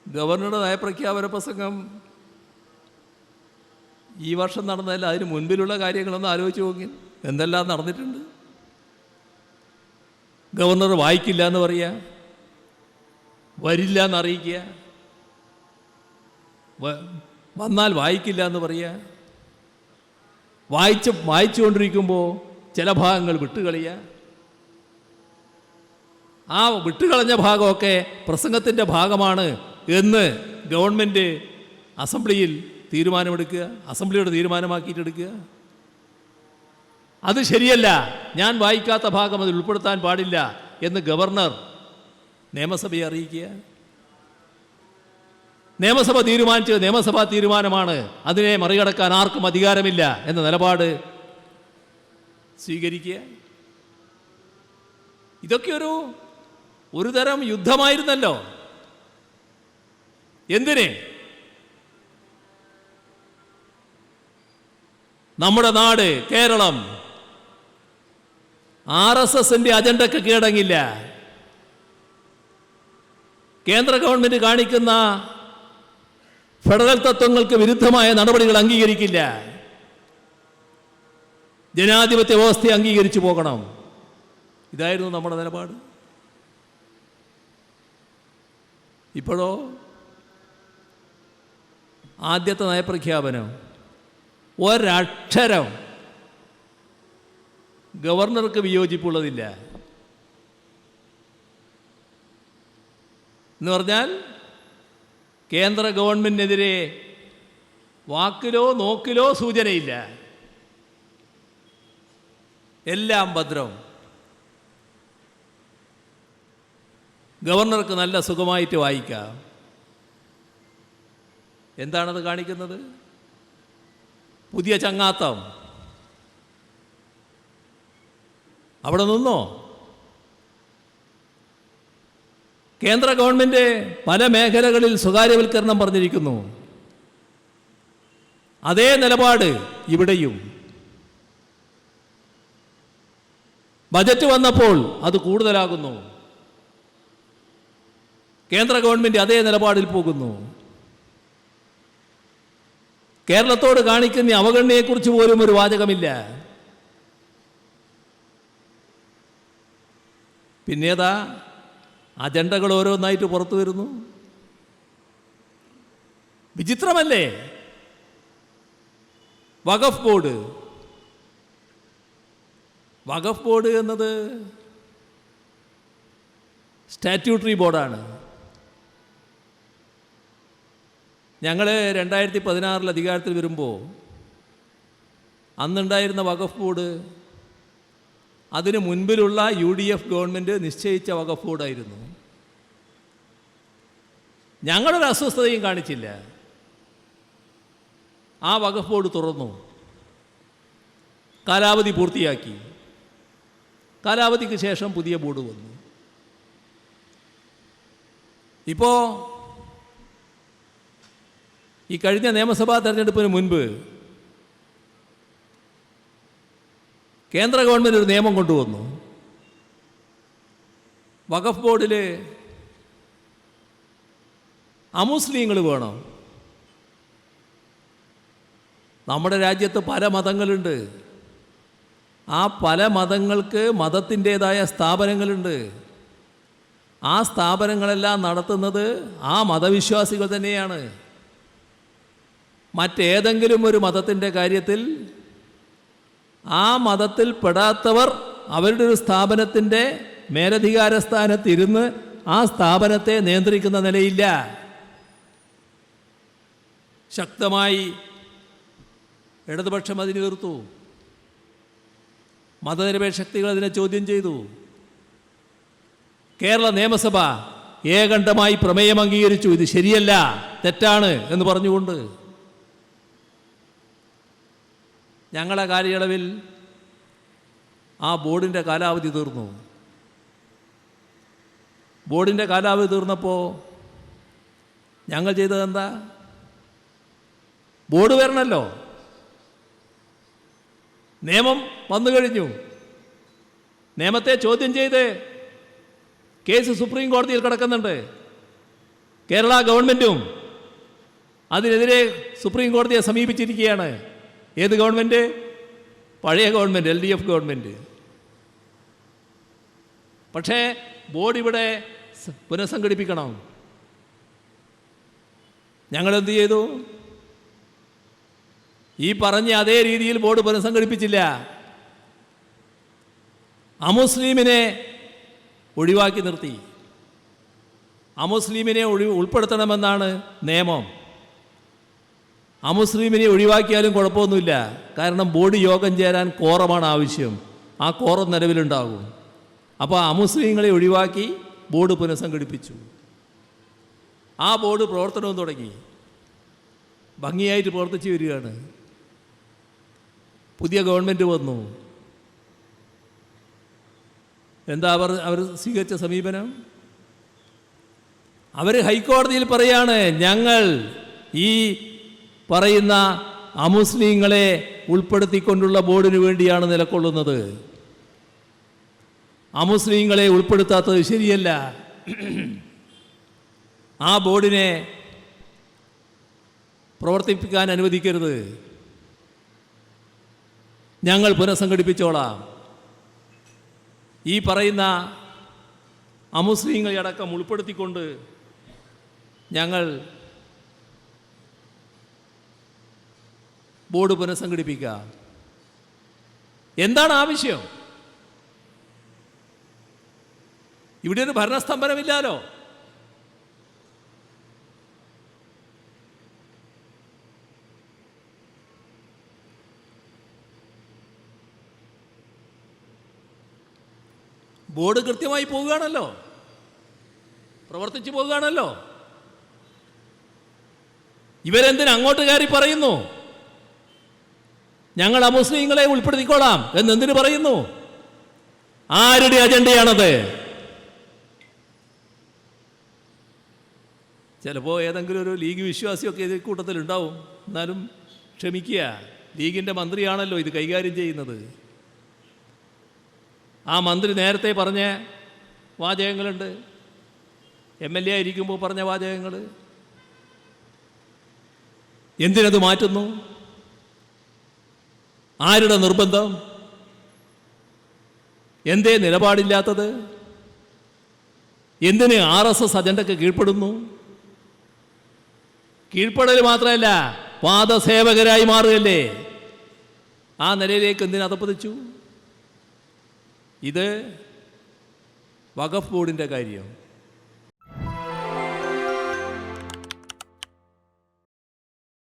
ഗവർണറുടെ നയപ്രഖ്യാപന പ്രസംഗം ഈ വർഷം നടന്നതല്ല, അതിന് മുൻപിലുള്ള കാര്യങ്ങളൊന്ന് ആലോചിച്ച് നോക്കി. എന്തെല്ലാം നടന്നിട്ടുണ്ട്. ഗവർണർ വായിക്കില്ല എന്ന് പറയുക, വരില്ല എന്നറിയിക്കുക, വന്നാൽ വായിക്കില്ല എന്ന് പറയുക, വായിച്ചുകൊണ്ടിരിക്കുമ്പോൾ ചില ഭാഗങ്ങൾ വിട്ടുകളയുക. ആ വിട്ടുകളഞ്ഞ ഭാഗമൊക്കെ പ്രസംഗത്തിൻ്റെ ഭാഗമാണ് എന്ന് ഗവൺമെൻറ് അസംബ്ലിയിൽ തീരുമാനമെടുക്കുക, അസംബ്ലിയുടെ തീരുമാനമാക്കിയിട്ടെടുക്കുക. അത് ശരിയല്ല, ഞാൻ വായിക്കാത്ത ഭാഗം അതിൽ ഉൾപ്പെടുത്താൻ പാടില്ല എന്ന് ഗവർണർ നിയമസഭയെ അറിയിക്കുക. നിയമസഭ തീരുമാനിച്ചത് നിയമസഭാ തീരുമാനമാണ്, അതിനെ മറികടക്കാൻ ആർക്കും അധികാരമില്ല എന്ന നിലപാട് സ്വീകരിക്കുക. ഇതൊക്കെ ഒരു തരം യുദ്ധമായിരുന്നല്ലോ. എന്തിന്? നമ്മുടെ നാട് കേരളം RSSന്റെ അജണ്ടയ്ക്ക് കീഴടങ്ങില്ല. കേന്ദ്ര ഗവൺമെൻറ് കാണിക്കുന്ന ഫെഡറൽ തത്വങ്ങൾക്ക് വിരുദ്ധമായ നടപടികൾ അംഗീകരിക്കില്ല. ജനാധിപത്യ വ്യവസ്ഥയെ അംഗീകരിച്ചു പോകണം. ഇതായിരുന്നു നമ്മുടെ നിലപാട്. ഇപ്പോഴോ ആദ്യത്തെ നയപ്രഖ്യാപനം ഒരക്ഷരം ഗവർണർക്ക് വിയോജിപ്പുള്ളതില്ല. എന്ന് പറഞ്ഞാൽ കേന്ദ്ര ഗവൺമെൻറ്റിനെതിരെ വാക്കിലോ നോക്കിലോ സൂചനയില്ല. എല്ലാം ഭദ്രം. ഗവർണർക്ക് നല്ല സുഖമായിട്ട് വായിക്കാം. എന്താണത് കാണിക്കുന്നത്? പുതിയ ചങ്ങാത്തം. അവിടെ നിന്നോ? കേന്ദ്ര ഗവൺമെൻറ് പല മേഖലകളിൽ സ്വകാര്യവൽക്കരണം പറഞ്ഞിരിക്കുന്നു. അതേ നിലപാട് ഇവിടെയും. ബജറ്റ് വന്നപ്പോൾ അത് കൂടുതലാകുന്നു. കേന്ദ്ര ഗവൺമെൻറ് അതേ നിലപാടിൽ പോകുന്നു. കേരളത്തോട് കാണിക്കുന്ന അവഗണനയെക്കുറിച്ച് പോലും ഒരു വാചകമില്ല. പിന്നേതാ അജണ്ടകൾ ഓരോന്നായിട്ട് പുറത്തു വരുന്നു. വിചിത്രമല്ലേ? വഖഫ് ബോർഡ്. വഖഫ് ബോർഡ് എന്നത് സ്റ്റാറ്റ്യൂട്ടറി ബോർഡാണ്. ഞങ്ങൾ 2016 അധികാരത്തിൽ വരുമ്പോൾ അന്നുണ്ടായിരുന്ന വഖഫ് ബോർഡ് അതിന് മുൻപിലുള്ള UDF ഗവൺമെൻറ് നിശ്ചയിച്ച വഖഫ് ബോർഡായിരുന്നു. ഞങ്ങളൊരു അസ്വസ്ഥതയും കാണിച്ചില്ല. ആ വഖഫ് ബോർഡ് തുറന്നു, കാലാവധി പൂർത്തിയാക്കി. കാലാവധിക്ക് ശേഷം പുതിയ ബോർഡ് വന്നു. ഇപ്പോൾ ഈ കഴിഞ്ഞ നിയമസഭാ തെരഞ്ഞെടുപ്പിന് മുൻപ് കേന്ദ്ര ഗവൺമെൻറ് ഒരു നിയമം കൊണ്ടുവന്നു. വഖഫ് ബോർഡിൽ അമുസ്ലിങ്ങൾ വേണം. നമ്മുടെ രാജ്യത്ത് പല മതങ്ങളുണ്ട്. ആ പല മതങ്ങൾക്ക് മതത്തിൻ്റേതായ സ്ഥാപനങ്ങളുണ്ട്. ആ സ്ഥാപനങ്ങളെല്ലാം നടത്തുന്നത് ആ മതവിശ്വാസികൾ തന്നെയാണ്. മറ്റേതെങ്കിലും ഒരു മതത്തിൻ്റെ കാര്യത്തിൽ ആ മതത്തിൽ പെടാത്തവർ അവരുടെ ഒരു സ്ഥാപനത്തിൻ്റെ മേലധികാര സ്ഥാനത്തിരുന്ന് ആ സ്ഥാപനത്തെ നിയന്ത്രിക്കുന്ന നിലയില്ല. ശക്തമായി ഇടതുപക്ഷം അതിനെ എതിർത്തു. മതനിരപേക്ഷ ശക്തികൾ അതിനെ ചോദ്യം ചെയ്തു. കേരള നിയമസഭ ഏകണ്ഠമായി പ്രമേയം അംഗീകരിച്ചു. ഇത് ശരിയല്ല, തെറ്റാണ് എന്ന് പറഞ്ഞുകൊണ്ട്. ഞങ്ങളുടെ കാലയളവിൽ ആ ബോർഡിൻ്റെ കാലാവധി തീർന്നു. ബോർഡിൻ്റെ കാലാവധി തീർന്നപ്പോൾ ഞങ്ങൾ ചെയ്തത് എന്താ? ബോർഡ് വരണമല്ലോ, നിയമം വന്നു കഴിഞ്ഞു. നിയമത്തെ ചോദ്യം ചെയ്ത് കേസ് സുപ്രീം കോടതിയിൽ കിടക്കുന്നുണ്ട്. കേരള ഗവൺമെൻറ്റും അതിനെതിരെ സുപ്രീം കോടതിയെ സമീപിച്ചിരിക്കുകയാണ്. ഏത് ഗവൺമെൻറ്? പഴയ ഗവൺമെൻറ്, LDF ഗവൺമെൻറ്. പക്ഷേ ബോർഡ് ഇവിടെ പുനഃസംഘടിപ്പിക്കണം. ഞങ്ങളെന്ത് ചെയ്തു? ഈ പറഞ്ഞ അതേ രീതിയിൽ ബോർഡ് പുനഃസംഘടിപ്പിച്ചില്ല. അമുസ്ലിമിനെ ഒഴിവാക്കി നിർത്തി. അമുസ്ലിമിനെ ഉൾപ്പെടുത്തണമെന്നാണ് നിയമം. അമുസ്ലിമിനെ ഒഴിവാക്കിയാലും കുഴപ്പമൊന്നുമില്ല. കാരണം ബോർഡ് യോഗം ചേരാൻ കോറമാണ് ആവശ്യം. ആ കോറം നിലവിലുണ്ടാകും. അപ്പോൾ അമുസ്ലിങ്ങളെ ഒഴിവാക്കി ബോർഡ് പുനഃസംഘടിപ്പിച്ചു. ആ ബോർഡ് പ്രവർത്തനവും തുടങ്ങി. ഭംഗിയായിട്ട് പ്രവർത്തിച്ചു വരികയാണ്. പുതിയ ഗവൺമെൻറ് വന്നു. എന്താ അവർ സ്വീകരിച്ച സമീപനം? അവർ ഹൈക്കോടതിയിൽ പറയാണ്, ഞങ്ങൾ ഈ പറയുന്ന അമുസ്ലിങ്ങളെ ഉൾപ്പെടുത്തിക്കൊണ്ടുള്ള ബോർഡിന് വേണ്ടിയാണ് നിലകൊള്ളുന്നത്. അമുസ്ലിങ്ങളെ ഉൾപ്പെടുത്താത്തത് ശരിയല്ല. ആ ബോർഡിനെ പ്രവർത്തിപ്പിക്കാൻ അനുവദിക്കരുത്. ഞങ്ങൾ പുനഃസംഘടിപ്പിച്ചോളാം. ഈ പറയുന്ന അമുസ്ലിങ്ങളെ അടക്കം ഉൾപ്പെടുത്തിക്കൊണ്ട് ഞങ്ങൾ ബോർഡ് പുനഃസംഘടിപ്പിക്കാം. എന്താണ് ആവശ്യം? ഇവിടെ ഒരു ഭരണസ്തംഭനമില്ലാലോ. ബോർഡ് കൃത്യമായി പോവുകയാണല്ലോ, പ്രവർത്തിച്ചു പോവുകയാണല്ലോ. ഇവരെന്തിന് അങ്ങോട്ട് കയറി പറയുന്നു ഞങ്ങൾ അമുസ്ലിങ്ങളെ ഉൾപ്പെടുത്തിക്കോളാം എന്നെന്തിന് പറയുന്നു? ആരുടെ അജണ്ടയാണത്? ചിലപ്പോൾ ഏതെങ്കിലും ഒരു ലീഗ് വിശ്വാസിയൊക്കെ ഇത് കൂട്ടത്തിലുണ്ടാവും. എന്നാലും ക്ഷമിക്കുക, ലീഗിൻ്റെ മന്ത്രിയാണല്ലോ ഇത് കൈകാര്യം ചെയ്യുന്നത്. ആ മന്ത്രി നേരത്തെ പറഞ്ഞ വാചകങ്ങളുണ്ട്, MLA ആയിരിക്കുമ്പോൾ പറഞ്ഞ വാചകങ്ങൾ. എന്തിനത് മാറ്റുന്നു? ആരുടെ നിർബന്ധം? എന്തേ നിലപാടില്ലാത്തത്? എന്തിന് RSS അജണ്ടയ്ക്ക് കീഴ്പ്പെടുന്നു? കീഴ്പ്പെടൽ മാത്രമല്ല, പാദസേവകരായി മാറുകയല്ലേ. ആ നിലയിലേക്ക് എന്തിന് അധപ്പതിച്ചു? ഇത് വഖഫ് ബോർഡിൻ്റെ കാര്യം.